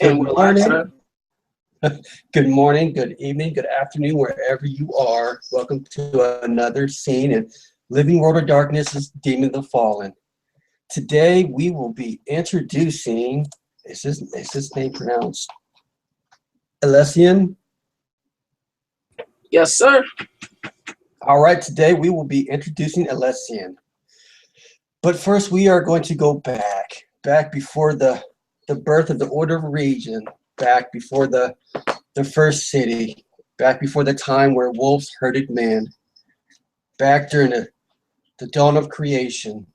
And Good we're live, morning, sir. good morning, good evening, good afternoon, wherever you are. Welcome to another scene in Living World of Darkness' Demon the Fallen. Today we will be introducing, is his name pronounced Elysian? Yes, sir. All right, today we will be introducing Elysian. But first we are going to go back before the birth of the Order of Region, back before the first city, back before the time where wolves herded man, back during the dawn of creation,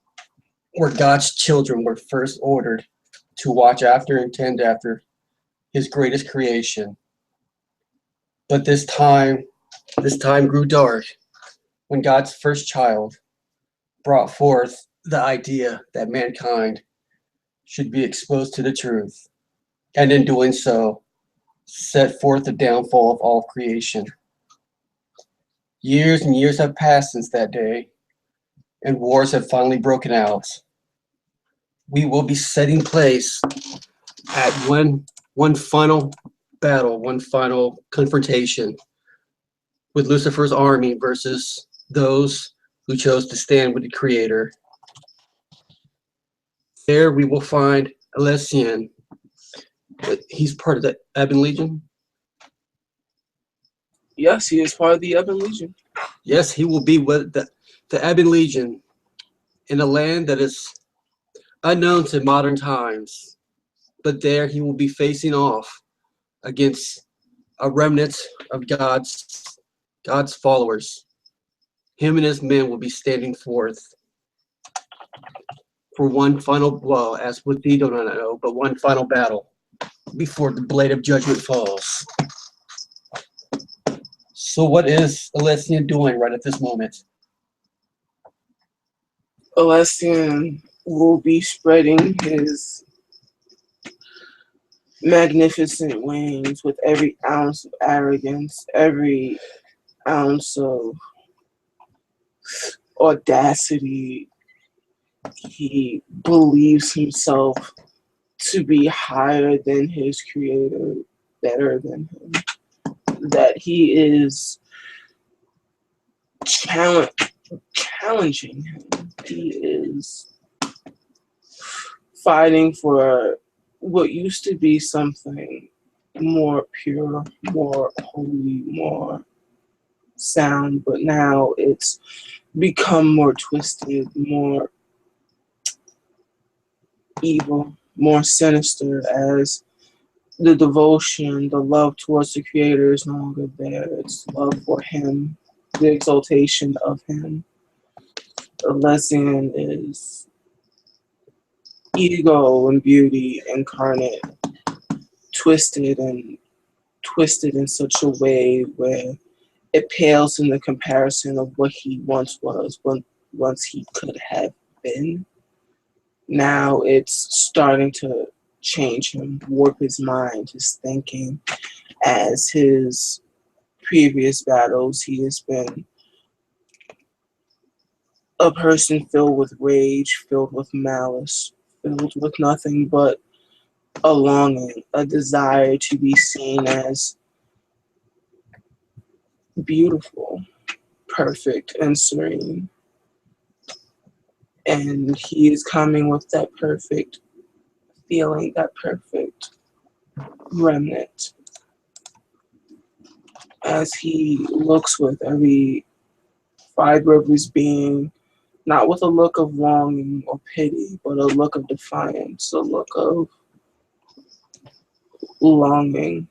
where God's children were first ordered to watch after and tend after his greatest creation. But this time grew dark when God's first child brought forth the idea that mankind should be exposed to the truth, and in doing so, set forth the downfall of all creation. Years and years have passed since that day, and wars have finally broken out. We will be setting place at one final battle, one final confrontation with Lucifer's army versus those who chose to stand with the Creator. There we will find Elysian. He's part of the Ebon Legion. Yes, he is part of the Ebon Legion. Yes, he will be with the Ebon Legion in a land that is unknown to modern times. But there he will be facing off against a remnant of God's followers. Him and his men will be standing forth for one final, well, as with thee do not know, but one final battle before the blade of judgment falls. So what is Elysian doing right at this moment? Celestian will be spreading his magnificent wings with every ounce of arrogance, every ounce of audacity. He believes himself to be higher than his creator, better than him. That he is challenging him. He is fighting for what used to be something more pure, more holy, more sound, but now it's become more twisted, more evil, more sinister as the devotion, the love towards the Creator is no longer there. It's love for Him, the exaltation of Him. The lesson is ego and beauty incarnate, twisted and twisted in such a way where it pales in the comparison of what he once was, once he could have been. Now it's starting to change him, warp his mind, his thinking. As his previous battles, he has been a person filled with rage, filled with malice, filled with nothing but a longing, a desire to be seen as beautiful, perfect, and serene. And he is coming with that perfect feeling, that perfect remnant as he looks with every fiber of his being, not with a look of longing or pity, but a look of defiance, a look of longing.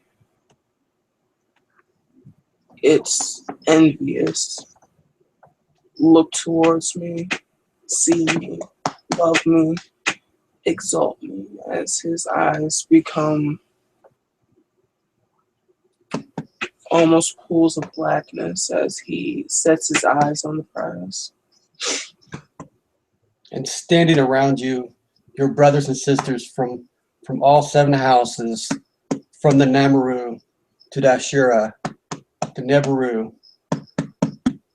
It's envious. Look towards me, see me, love me, exalt me, as his eyes become almost pools of blackness as he sets his eyes on the prize. And standing around you, your brothers and sisters from all seven houses, from the Namaru to the Ashura, the Nebaru,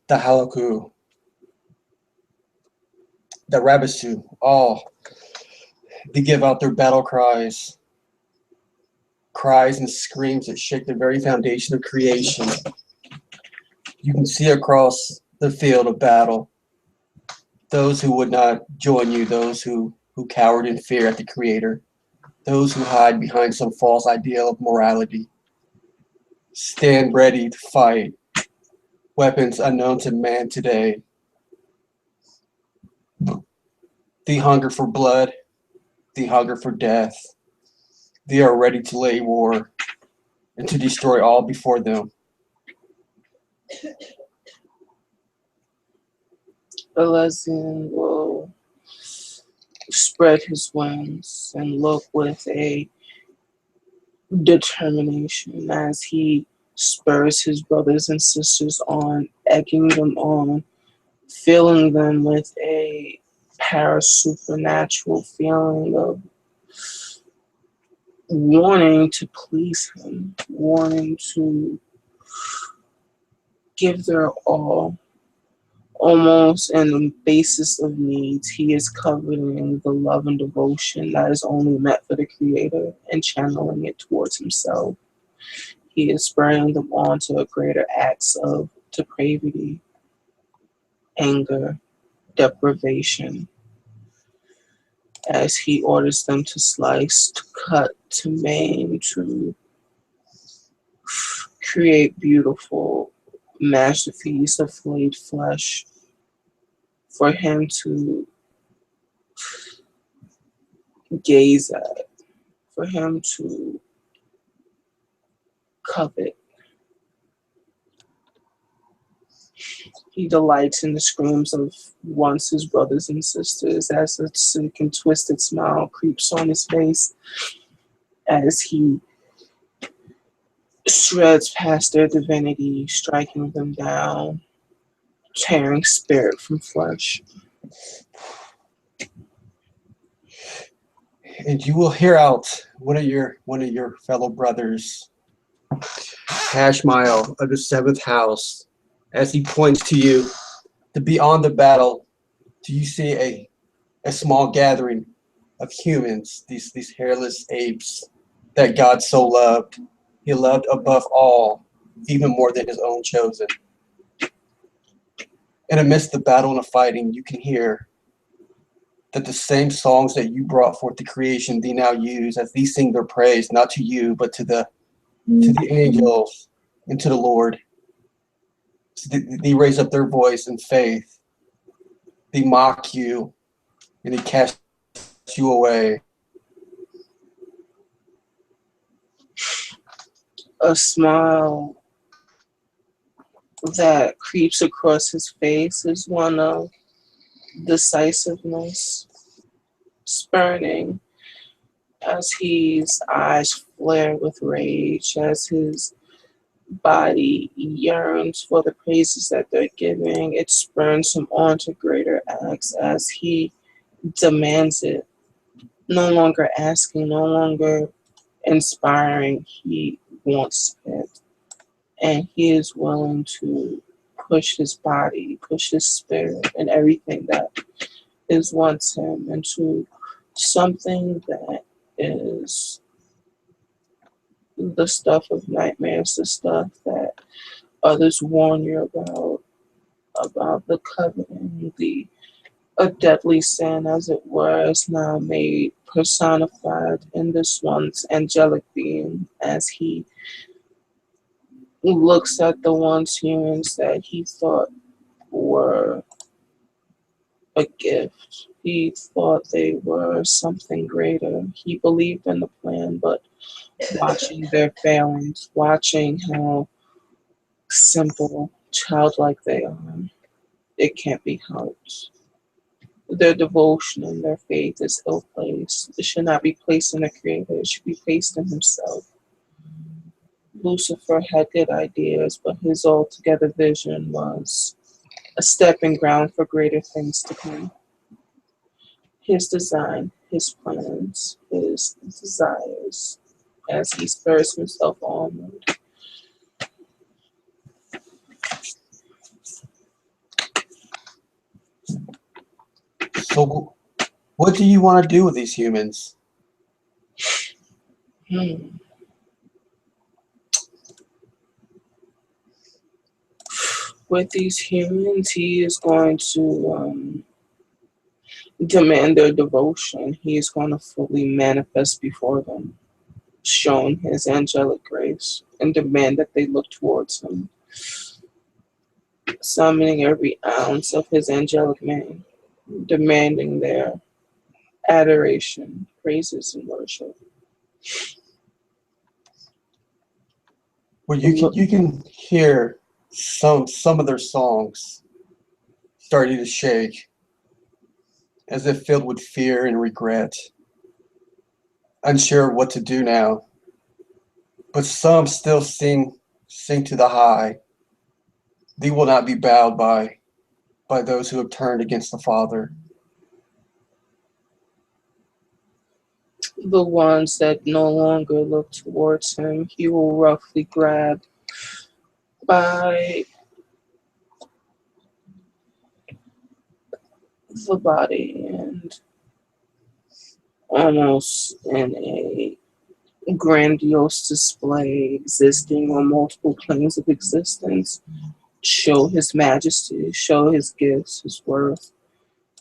the Halaku, the Rabasu, all they give out their battle cries. cries and screams that shake the very foundation of creation. You can see across the field of battle those who would not join you, those who cowered in fear at the Creator, those who hide behind some false ideal of morality. Stand ready to fight. Weapons unknown to man today. The hunger for blood, the hunger for death. They are ready to lay war and to destroy all before them. Elysian will spread his wings and look with a determination as he spurs his brothers and sisters on, egging them on, filling them with a parasupernatural feeling of wanting to please him, wanting to give their all. Almost in the basis of needs, he is covering the love and devotion that is only meant for the Creator and channeling it towards himself. He is spurring them on to greater acts of depravity, anger, deprivation, as he orders them to slice, to cut, to maim, to create beautiful masterpiece of flayed flesh for him to gaze at, for him to covet. He delights in the screams of once his brothers and sisters as a sick and twisted smile creeps on his face as he shreds past their divinity, striking them down, tearing spirit from flesh. And you will hear out one of your fellow brothers, Hashmael of the seventh house, as he points to you to beyond the battle. Do you see a small gathering of humans, these hairless apes that God so loved? He loved above all, even more than his own chosen. And amidst the battle and the fighting, you can hear that the same songs that you brought forth to creation, they now use as these sing their praise, not to you, but to the angels and to the Lord. So they raise up their voice in faith. They mock you and they cast you away. A smile that creeps across his face is one of decisiveness, spurning, as his eyes flare with rage, as his body yearns for the praises that they're giving. It spurns him on to greater acts as he demands it, no longer asking, no longer inspiring. He wants it. And he is willing to push his body, push his spirit, and everything that is once him into something that is the stuff of nightmares, the stuff that others warn you about the covenant, the a deadly sin, as it were, is now made personified in this one's angelic being as he looks at the once humans that he thought were a gift. He thought they were something greater. He believed in the plan, but watching their failings, watching how simple, childlike they are, it can't be helped. Their devotion and their faith is ill placed. It should not be placed in the Creator, it should be placed in Himself. Lucifer had good ideas, but his altogether vision was a stepping ground for greater things to come. His design, his plans, his desires, as he spurs himself onward. So, what do you want to do with these humans? Hmm. With these humans, he is going to demand their devotion. He is going to fully manifest before them, showing his angelic grace, and demand that they look towards him, summoning every ounce of his angelic mane, demanding their adoration, praises, and worship. Well, Look, you can hear some of their songs starting to shake, as if filled with fear and regret, unsure of what to do now. But some still sing to the high. They will not be bowed by those who have turned against the Father. the ones that no longer look towards him, he will roughly grab by the body and almost in a grandiose display existing on multiple planes of existence, show his majesty, show his gifts, his worth.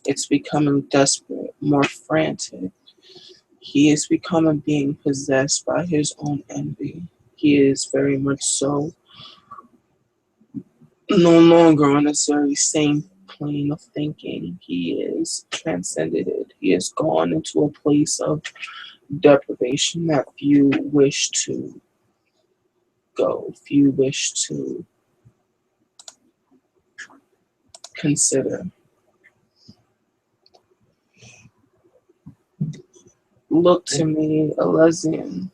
It's becoming desperate, more frantic. He is becoming being possessed by his own envy. He is very much so no longer on this very same plane of thinking. He is transcended it. He has gone into a place of deprivation that few wish to go, few wish to consider. Look to me, Elysian,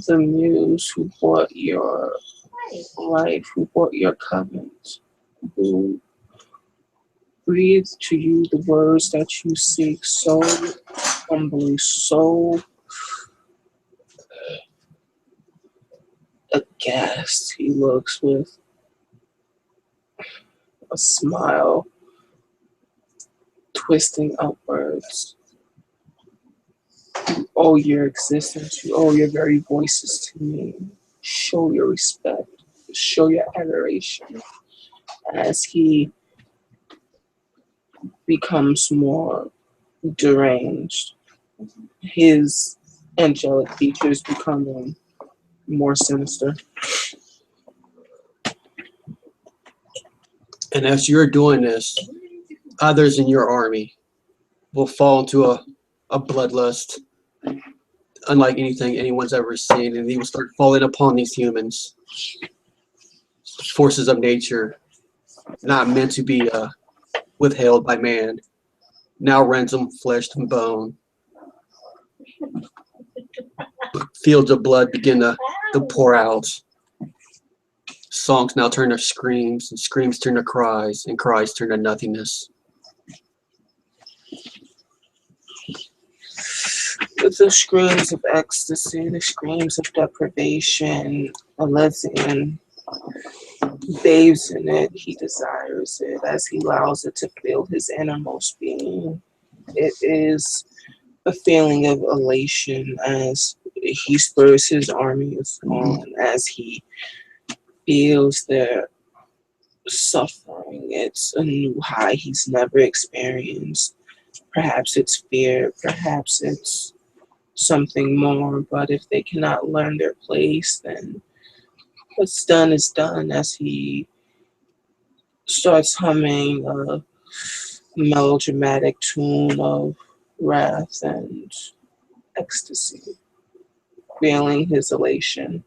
the muse who brought your life, who brought your covenant, who breathed to you the words that you seek so humbly, so aghast. He looks with a smile twisting upwards. You owe your existence, you owe your very voices to me. Show your respect, show your adoration as he becomes more deranged. His angelic features becoming more sinister. And as you're doing this, others in your army will fall into a bloodlust unlike anything anyone's ever seen, and they will start falling upon these humans. Forces of nature, not meant to be withheld by man, now rends them flesh and bone. Fields of blood begin to pour out. Songs now turn to screams, and screams turn to cries, and cries turn to nothingness. With the screams of ecstasy, the screams of deprivation, Elysian bathes in it, he desires it as he allows it to fill his innermost being. It is a feeling of elation as he spurs his armies on, as he feels their suffering. It's a new high he's never experienced. Perhaps it's fear, perhaps it's something more, but if they cannot learn their place, then what's done is done as he starts humming a melodramatic tune of wrath and ecstasy, feeling his elation,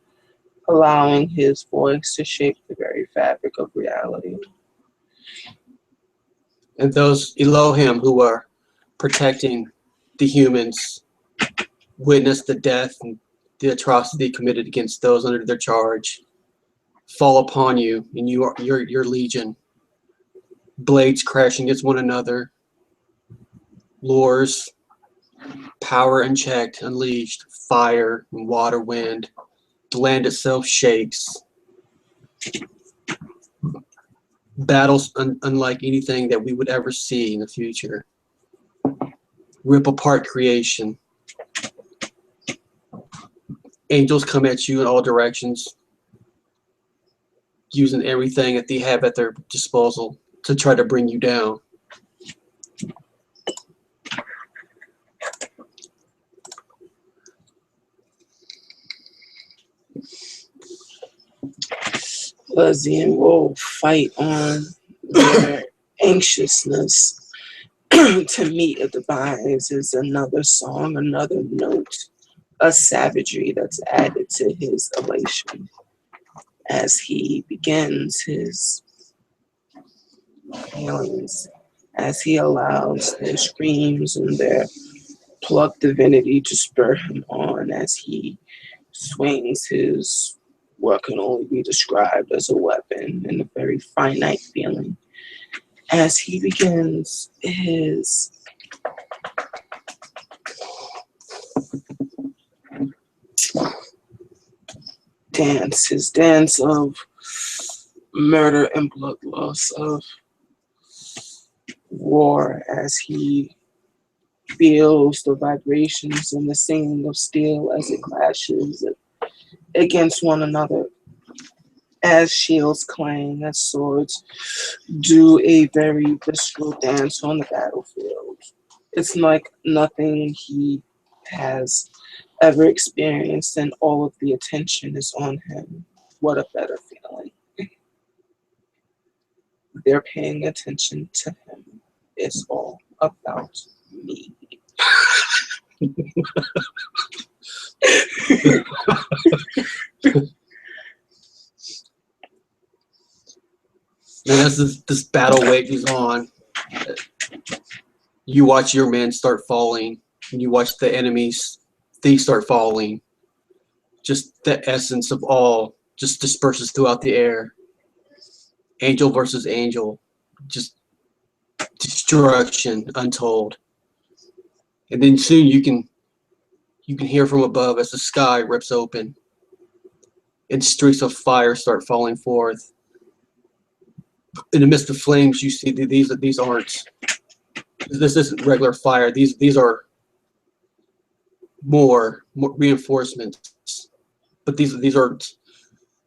allowing his voice to shape the very fabric of reality. And those Elohim who are protecting the humans witness the death and the atrocity committed against those under their charge fall upon you and your legion. Blades crashing against one another, lures, power unchecked, unleashed, fire and water, wind. The land itself shakes. Battles unlike anything that we would ever see in the future. Rip apart creation. Angels come at you in all directions. using everything that they have at their disposal to try to bring you down. Elysian will fight on their anxiousness to meet a demise is another song, another note, a savagery that's added to his elation as he begins his feelings, as he allows their screams and their plucked divinity to spur him on as he swings his what can only be described as a weapon and a very finite feeling as he begins his his dance of murder and bloodlust, of war, as he feels the vibrations and the singing of steel as it clashes against one another, as shields clang, as swords do a very visceral dance on the battlefield. It's like nothing he has ever experienced, and all of the attention is on him. What a better feeling. They're paying attention to him. It's all about me. And as this battle wages on, you watch your men start falling, and you watch the enemies, they start falling. Just the essence of all just disperses throughout the air. Angel versus angel, just destruction untold. And then soon you can hear from above as the sky rips open and streaks of fire start falling forth. In the midst of flames, you see these aren't. This isn't regular fire. These are more reinforcements. But these aren't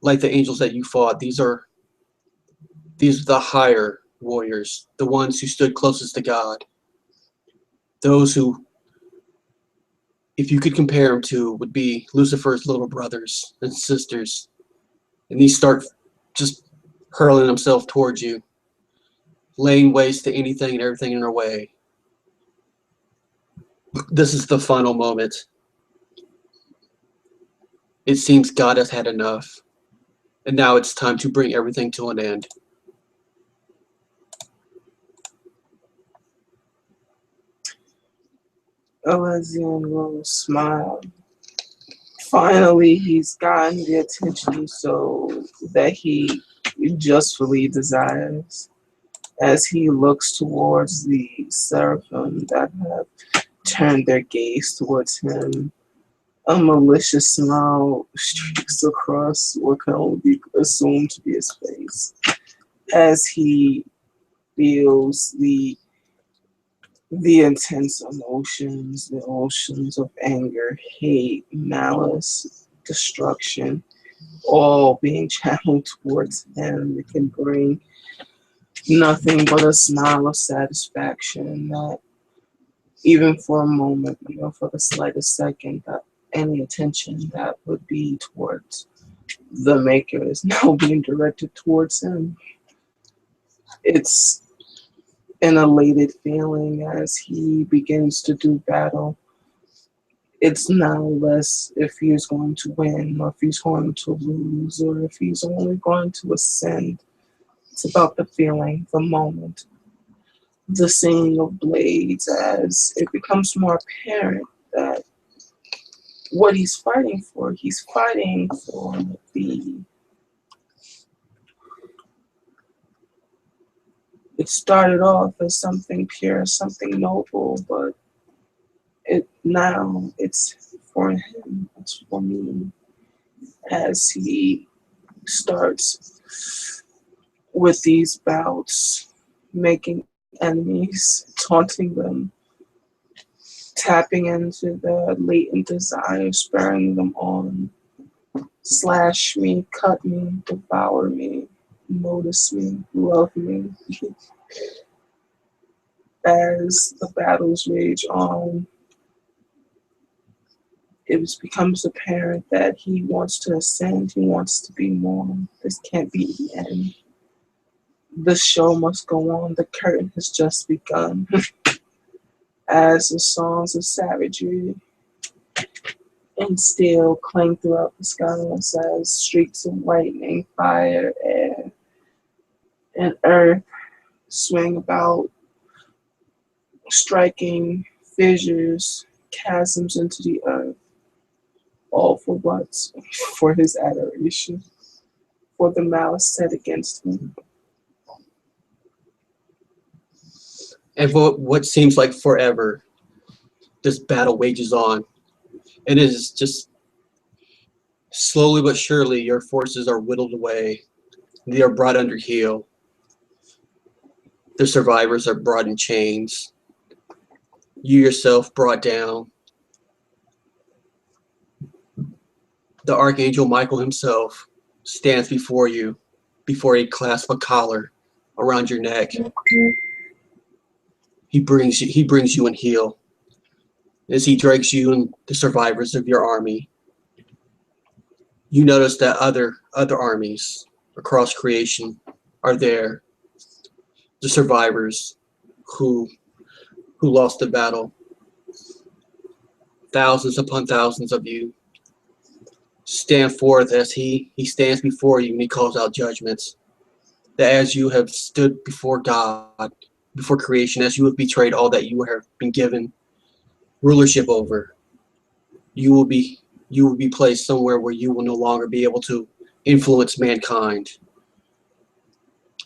like the angels that you fought. These are the higher warriors, the ones who stood closest to God. Those who, if you could compare them to, would be Lucifer's little brothers and sisters. And these start just hurling themselves towards you, laying waste to anything and everything in their way. This is the final moment. It seems God has had enough, and now it's time to bring everything to an end. Elysian will smile. Finally, he's gotten the attention so that he justly desires as he looks towards the seraphim that have turned their gaze towards him. A malicious smile streaks across what can only be assumed to be his face as he feels the intense emotions, the emotions of anger, hate, malice, destruction, all being channeled towards him. It can bring nothing but a smile of satisfaction that even for a moment, for the slightest second, that any attention that would be towards the maker is now being directed towards him. It's an elated feeling as he begins to do battle. It's now less if he's going to win or if he's going to lose or if he's only going to ascend. It's about the feeling, the moment, the seeing of blades as it becomes more apparent that what he's fighting for the. It started off as something pure, something noble, but it's for him, it's for me, as he starts with these bouts, making enemies, taunting them, tapping into the latent desire, spurring them on. Slash me, cut me, devour me. notice me, love me. As the battles rage on, becomes apparent that he wants to ascend, he wants to be more. This can't be the end. The show must go on. The curtain has just begun. As the songs of savagery and steel clang throughout the skies, as streaks of lightning, fire, air, and earth swing about, striking fissures, chasms into the earth, all for what? For his adoration, for the malice set against him. And for what seems like forever, this battle wages on. And it is just slowly but surely your forces are whittled away. They are brought under heel. The survivors are brought in chains. You yourself brought down. The Archangel Michael himself stands before you, before he clasps a collar around your neck. He brings you in heel as he drags you and the survivors of your army. You notice that other armies across creation are there. The survivors who lost the battle. Thousands upon thousands of you stand forth as he stands before you and he calls out judgments. That as you have stood before God, before creation, as you have betrayed all that you have been given rulership over, you will be placed somewhere where you will no longer be able to influence mankind.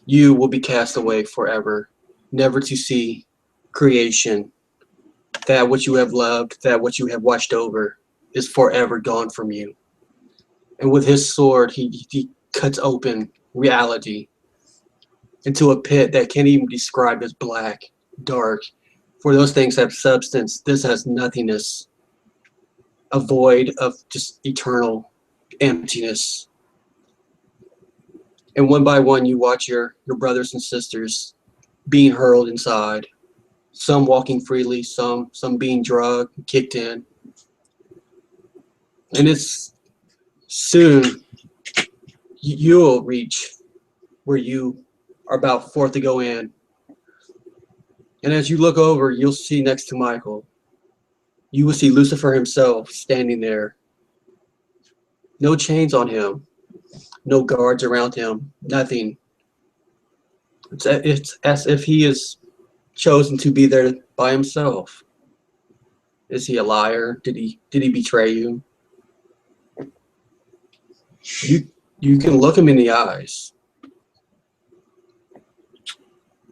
You will be cast away forever, never to see creation. That which you have loved, that which you have watched over, is forever gone from you. And with his sword, he cuts open reality into a pit that can't even be described as black, dark. For those things have substance, this has nothingness, a void of just eternal emptiness. And one by one, you watch your brothers and sisters being hurled inside. Some walking freely, some being drugged, kicked in. And it's soon you'll reach where you are about forth to go in. And as you look over, you'll see next to Michael, you will see Lucifer himself standing there. No chains on him, no guards around him, nothing. It's as if he is chosen to be there by himself. Is he a liar? Did he betray you? You can look him in the eyes.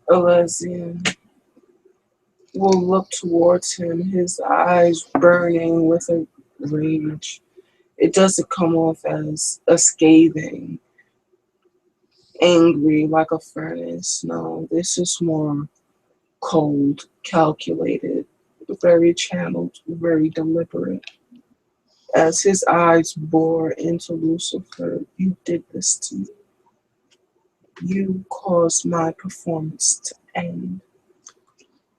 Elysium will look towards him, his eyes burning with a rage. It doesn't come off as a scathing, angry like a furnace. No, this is more cold, calculated, very channeled, very deliberate. As his eyes bore into Lucifer, you did this to me. You caused my performance to end.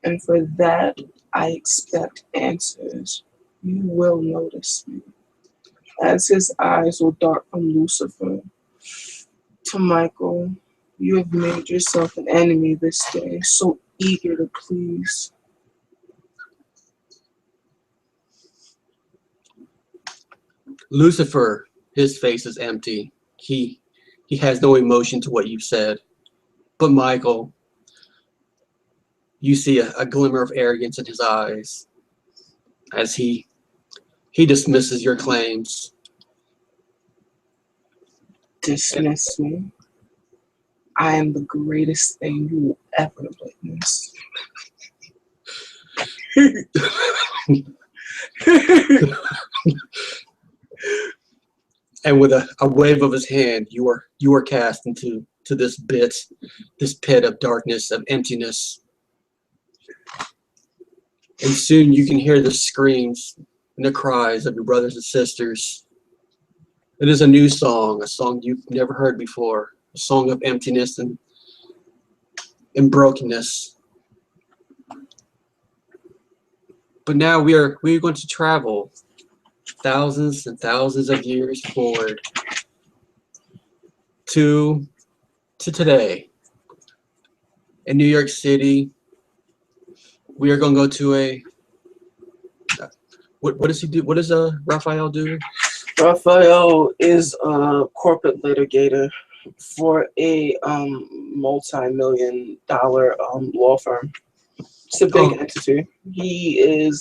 And for that, I expect answers. You will notice me. As his eyes will dart from Lucifer to Michael, you have made yourself an enemy this day, so eager to please. Lucifer, his face is empty. He has no emotion to what you've said. But Michael, you see a glimmer of arrogance in his eyes as he dismisses your claims. Dismiss me. I am the greatest thing you will ever witness. And with a wave of his hand, you are cast into this pit of darkness, of emptiness. And soon you can hear the screams and the cries of your brothers and sisters. It is a new song, a song you've never heard before. a song of emptiness and brokenness. But now we're going to travel thousands and thousands of years forward to today in New York City. We are going to go to a what does he do? What does Raphael do? Raphael is a corporate litigator for a multi-million dollar law firm. It's a big Oh, entity. He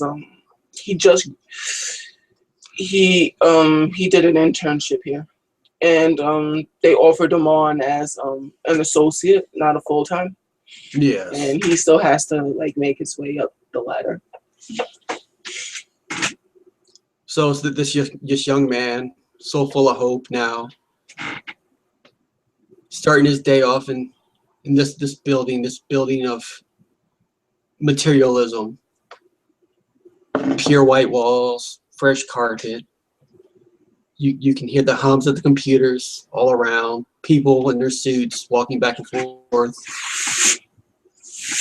just he did an internship here, and they offered him on as an associate, not a full time, yes. and he still has to like make his way up the ladder. So it's this young man, so full of hope now, starting his day off in this building of materialism, pure white walls, fresh carpet. You can hear the hums of the computers all around, people in their suits walking back and forth.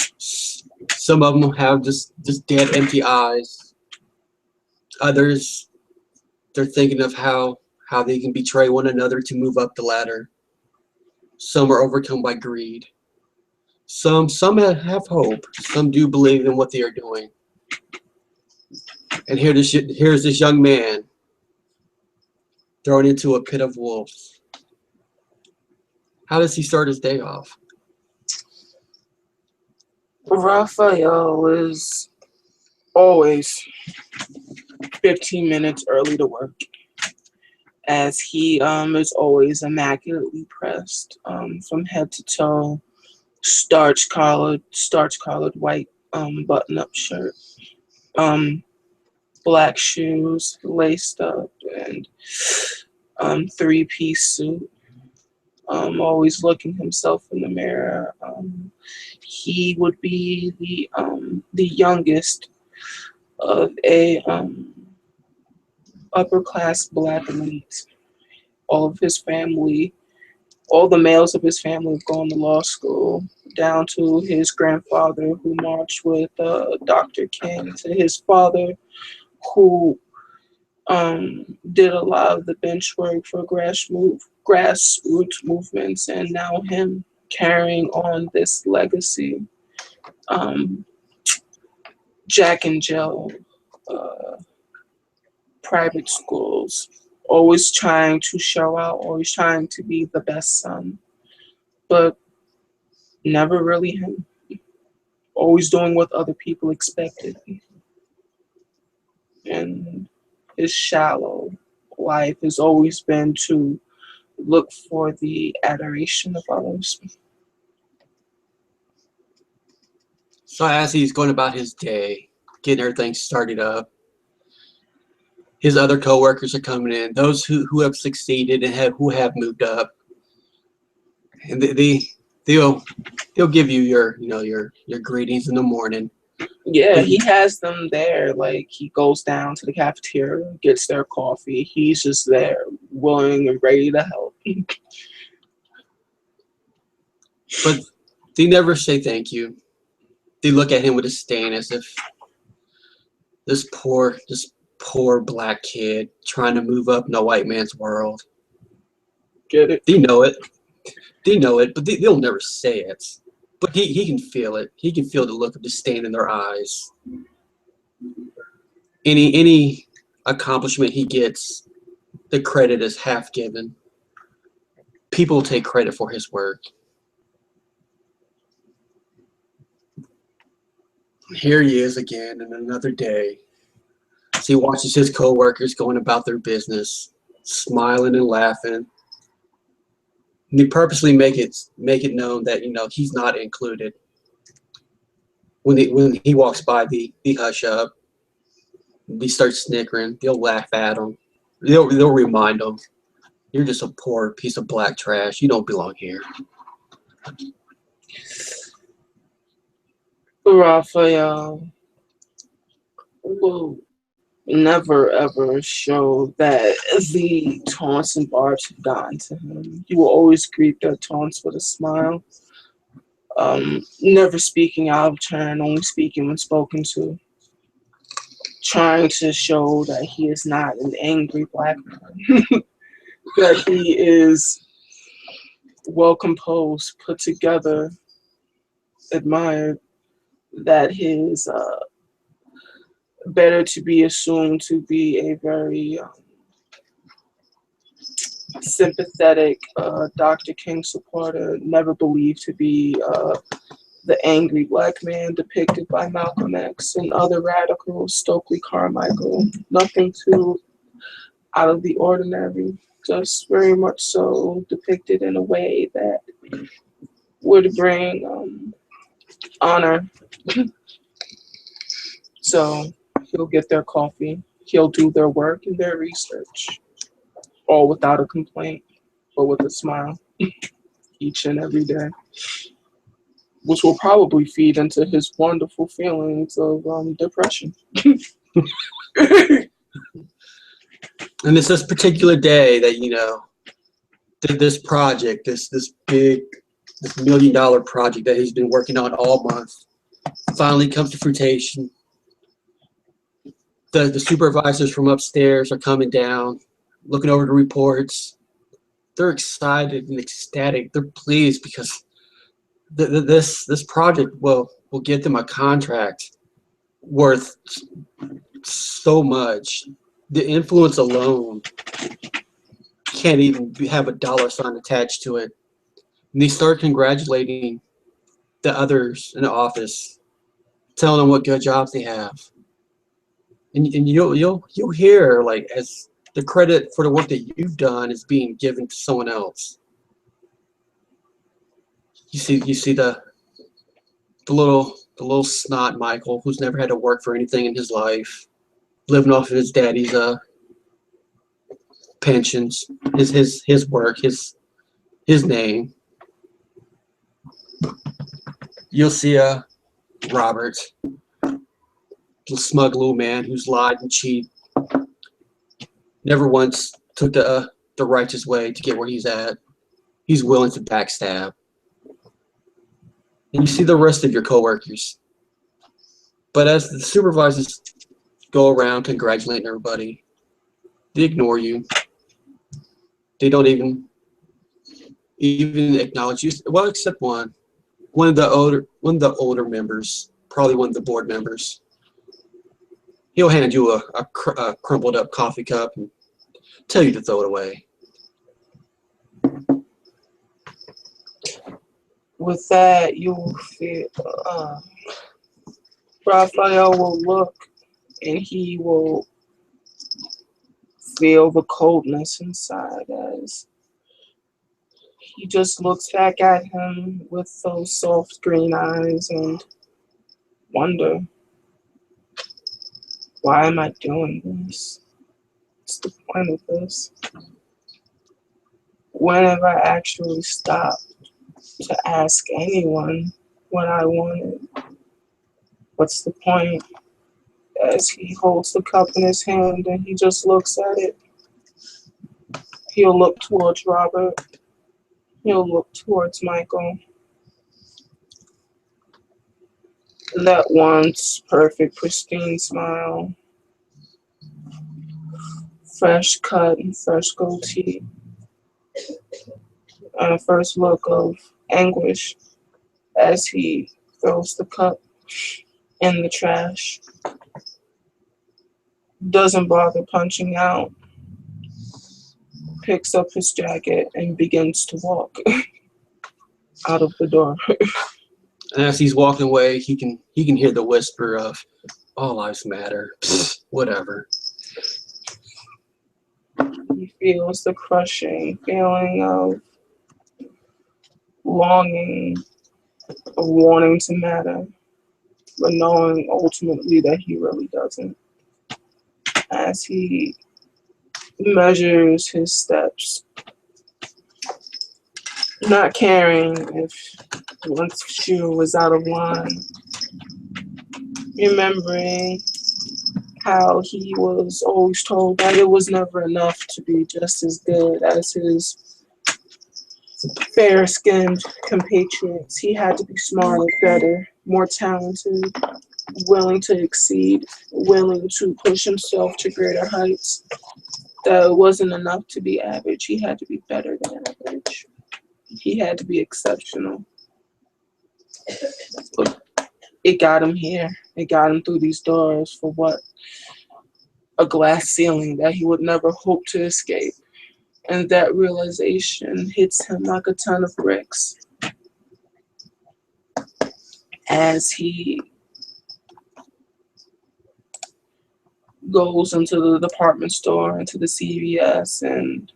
Some of them have just dead, empty eyes. Others, they're thinking of how they can betray one another to move up the ladder. Some are overcome by greed. Some have hope. Some do believe in what they are doing. And here's this young man thrown into a pit of wolves. How does he start his day off? Raphael is always 15 minutes early to work, as he is always immaculately pressed from head to toe, starch collared white button up shirt, um, black shoes laced up, and 3-piece suit. Always looking himself in the mirror. He would be the youngest of a upper class black elite. All of his family, all the males of his family have gone to law school, down to his grandfather who marched with Dr. King, to his father who did a lot of the bench work for grassroots movements, and now him carrying on this legacy. Um, Jack and Jill, uh, private schools, always trying to show out, always trying to be the best son, but never really him. Always doing what other people expected. And his shallow life has always been to look for the adoration of others. So as he's going about his day, getting everything started up, his other coworkers are coming in. Those who have succeeded and who have moved up, and they'll give you your greetings in the morning. Yeah, But he has them there. Like, he goes down to the cafeteria, gets their coffee. He's just there, willing and ready to help. but they never say thank you. They look at him with disdain as if this poor black kid trying to move up in a white man's world. Get it? They know it. They know it, but they'll never say it. But he can feel it. He can feel the look of disdain in their eyes. Any accomplishment he gets, the credit is half given. People take credit for his work. Here he is again in another day. So he watches his coworkers going about their business, smiling and laughing. And they purposely make it known that he's not included. When he walks by, they hush up. They start snickering. They'll laugh at him. They'll remind him, "You're just a poor piece of black trash. You don't belong here." Raphael will never ever show that the taunts and barbs have gotten to him. He will always greet their taunts with a smile, never speaking out of turn, only speaking when spoken to, trying to show that he is not an angry black man, that he is well composed, put together, admired, that his better to be assumed to be a very sympathetic Dr. King supporter, never believed to be the angry black man depicted by Malcolm X and other radicals, Stokely Carmichael. Nothing too out of the ordinary, just very much so depicted in a way that would bring honor. So he'll get their coffee, he'll do their work and their research, all without a complaint, but with a smile each and every day, which will probably feed into his wonderful feelings of depression. And it's this particular day that, this project, this big, this $1 million project that he's been working on all month, finally comes to fruition. The supervisors from upstairs are coming down, looking over the reports. They're excited and ecstatic. They're pleased because this project will get them a contract worth so much. The influence alone can't even have a dollar sign attached to it. And they start congratulating the others in the office, telling them what good jobs they have. And you'll hear, like, as the credit for the work that you've done is being given to someone else. You see the little snot Michael, who's never had to work for anything in his life, living off of his daddy's pensions, his work, his name. You'll see Robert, the smug little man who's lied and cheated, never once took the righteous way to get where he's at. He's willing to backstab. And you see the rest of your coworkers. But as the supervisors go around congratulating everybody, they ignore you. They don't even acknowledge you. Well, except one. One of the older members, probably one of the board members. He'll hand you a crumpled up coffee cup and tell you to throw it away. With that, you will feel Raphael will look and he will feel the coldness inside as he just looks back at him with those soft green eyes and wonder, why am I doing this? What's the point of this? When have I actually stopped to ask anyone what I wanted? What's the point? As he holds the cup in his hand and he just looks at it, he'll look towards Robert. He'll look towards Michael. That once perfect, pristine smile, fresh cut and fresh goatee, and a first look of anguish as he throws the cup in the trash. Doesn't bother punching out, picks up his jacket and begins to walk out of the door. And as he's walking away, he can hear the whisper of, "All lives matter." Psst, whatever. He feels the crushing feeling of longing, of wanting to matter, but knowing ultimately that he really doesn't. As he measures his steps, not caring if one shoe was out of line, remembering how he was always told that it was never enough to be just as good as his fair-skinned compatriots. He had to be smarter, better, more talented, willing to exceed, willing to push himself to greater heights. That it wasn't enough to be average. He had to be better than average. He had to be exceptional. But it got him here. It got him through these doors for what? A glass ceiling that he would never hope to escape. And that realization hits him like a ton of bricks as he goes into the department store, into the CVS, and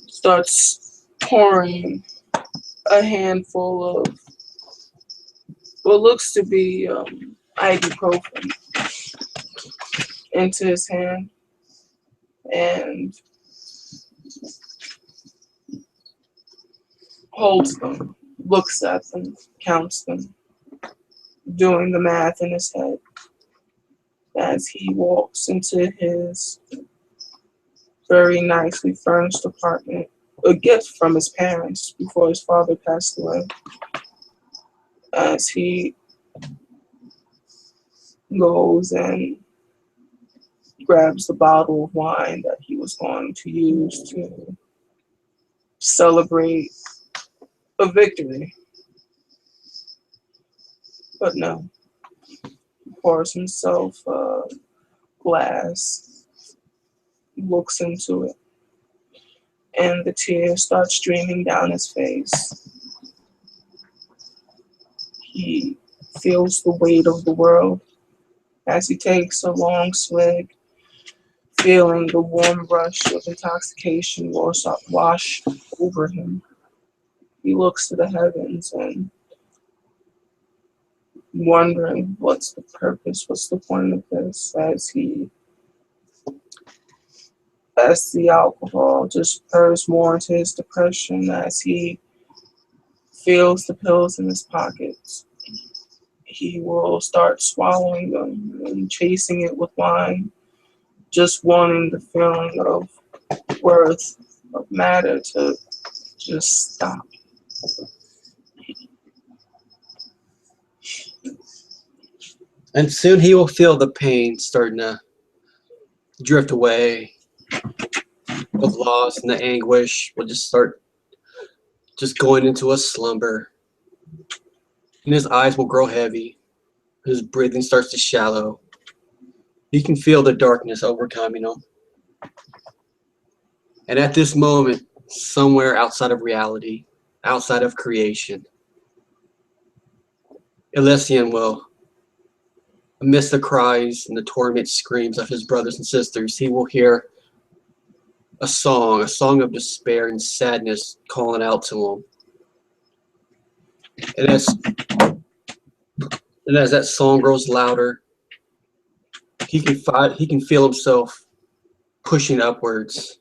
starts pouring a handful of what looks to be ibuprofen into his hand and holds them, looks at them, counts them, doing the math in his head as he walks into his very nicely furnished apartment, a gift from his parents before his father passed away. As he goes and grabs the bottle of wine that he was going to use to celebrate a victory. But no, he pours himself a glass, looks into it, and the tears start streaming down his face. He feels the weight of the world as he takes a long swig, feeling the warm rush of intoxication wash over him. He looks to the heavens and wondering what's the purpose, what's the point of this, as the alcohol just pours more into his depression, as he feels the pills in his pockets. He will start swallowing them and chasing it with wine, just wanting the feeling of worth, of matter to just stop. And soon he will feel the pain starting to drift away. The loss and the anguish will just start just going into a slumber. And his eyes will grow heavy. His breathing starts to shallow. He can feel the darkness overcoming him. And at this moment, somewhere outside of reality, outside of creation, Elysian will, amidst the cries and the torment screams of his brothers and sisters, he will hear a song of despair and sadness calling out to him. And as that song grows louder, he can feel himself pushing upwards.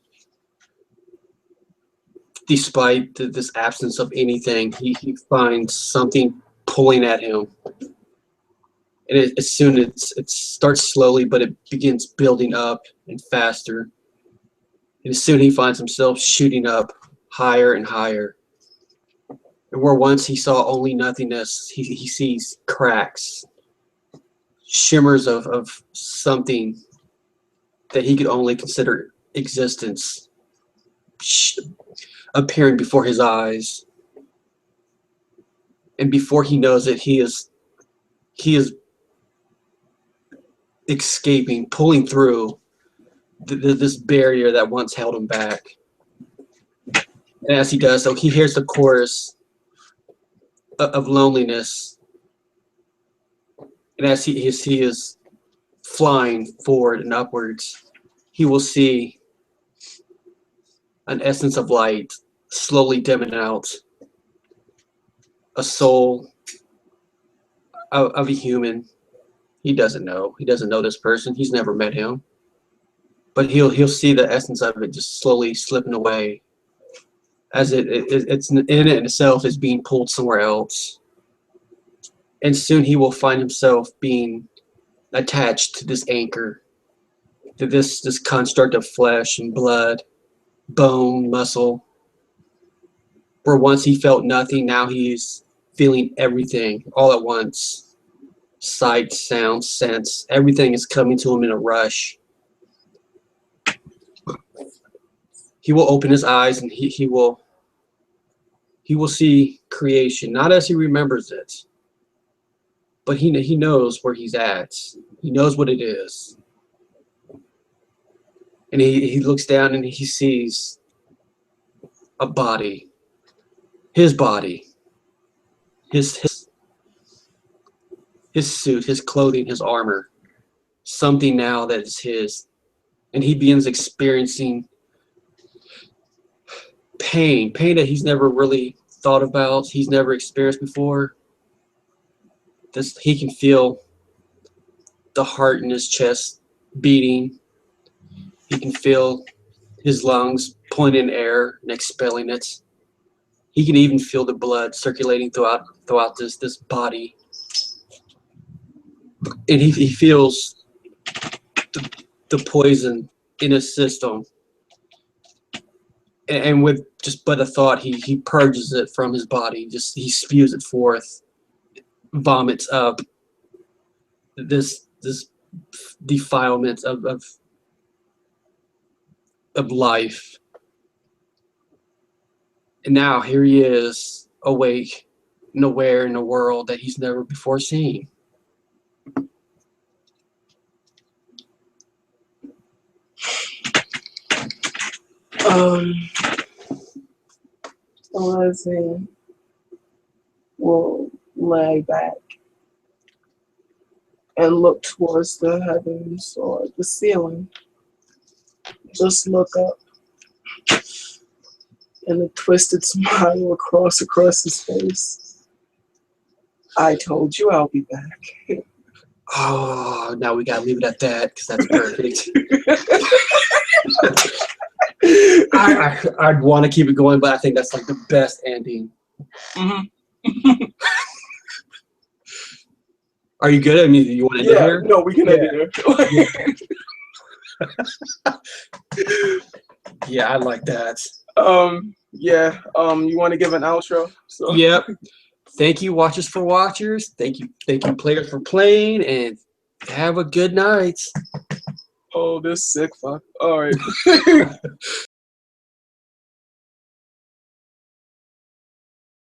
Despite this absence of anything, he finds something pulling at him. And as soon as it starts slowly, but it begins building up and faster. And soon he finds himself shooting up higher and higher. And where once he saw only nothingness, he sees cracks, shimmers of something that he could only consider existence appearing before his eyes. And before he knows it, he is escaping, pulling through this barrier that once held him back. And as he does so, he hears the chorus of loneliness. And as he is flying forward and upwards, he will see an essence of light slowly dimming out. A soul of a human. He doesn't know. He doesn't know this person. He's never met him. But he'll see the essence of it just slowly slipping away, as it's in it itself is being pulled somewhere else. And soon he will find himself being attached to this anchor, to this construct of flesh and blood, bone, muscle. Where once he felt nothing, now he's feeling everything all at once. Sight, sound, sense, everything is coming to him in a rush. He will open his eyes and he will see creation, not as he remembers it, but he knows where he's at. He knows what it is. And he looks down and he sees a body, his body, his his suit, his clothing, his armor, something now that is his. And he begins experiencing pain that he's never really thought about, he's never experienced before. This he can feel the heart in his chest beating. He can feel his lungs pulling in air and expelling it. He can even feel the blood circulating throughout this body. And he feels the poison in his system. And with just but a thought, he purges it from his body. Just he spews it forth, vomits up this defilement of life. And now here he is, awake and aware in a world that he's never before seen. Leslie will lay back and look towards the heavens or the ceiling. Just look up, and a twisted smile will cross across his face. I told you I'll be back. Oh, now we gotta leave it at that because that's perfect. I'd want to keep it going, but I think that's like the best ending. Mm-hmm. Are you good? I mean, you want to end it here? No, we can end it here. Yeah, I like that. You want to give an outro? So. Yep. Thank you, watchers for watchers. Thank you, players for playing, and have a good night. Oh, this sick fuck. All right.